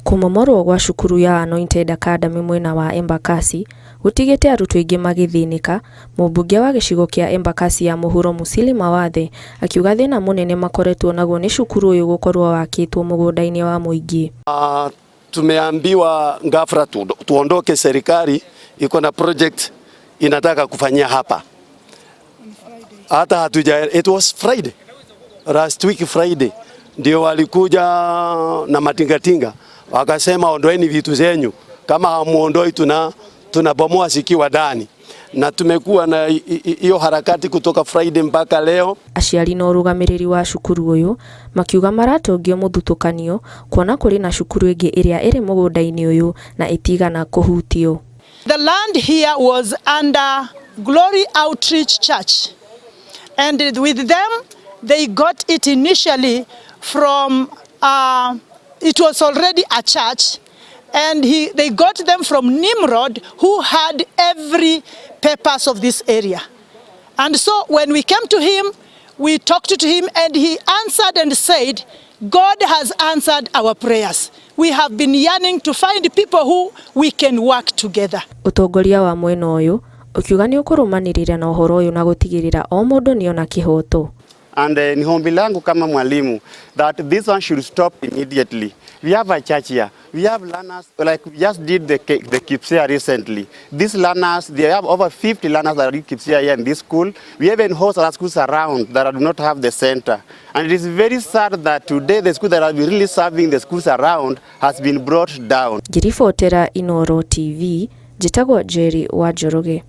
Kũmomorwo gwa cukuru ya Anointed Academy mwena wa Embakasi gũtigĩte arutwo aingĩ magĩthĩnĩka. Mũmbunge wa gĩcigo kĩa Embakasi ya mũhuro Musili Mawathe akiuga thĩna mũnene makoretwo naguo nĩ cukuru ũyũ gũkorwo wakĩtwo mũgũnda-inĩ wa mũingĩ. Tumeambiwa ghafla tuondoke, serikali iko na project inataka kufanyia hapa. Hata it was Friday, last week Friday ndio walikuja na matingatinga wakasema ondoeni vitu zenyu, kama hamuondoi tunabomoa sikiwa ndani, na tumekuwa na hiyo harakati kutoka Friday mpaka leo. Aciari na urugamiriri wa cukuru uyu makiuga maratongio muthutukanio kuona kuri na cukuru ingi iria iri mugunda-ini uyu na itigana kuhutio. The land here was under Glory Outreach Church, and with them they got it initially from it was already a church, and they got them from Nimrod, who had every purpose of this area. And so when we came to him, we talked to him, and he answered and said, God has answered our prayers. We have been yearning to find people who we can work together. Utongoria wa mwena uyu ukiuga ni ukurumanirira na uhoro uyu na gutigirira o mundu niona kihoto. And ni hombi langu kama mwalimu that this one should stop immediately. We have a church here. We have learners, like we just did the KIPSEA recently. These learners, they have over 50 learners that read KIPSEA here in this school. We even host other schools around that do not have the center. And it is very sad that today the school that has been really serving the schools around has been brought down. Ngiribotera Inoro TV, njitagwo Jerry wa Njoroge.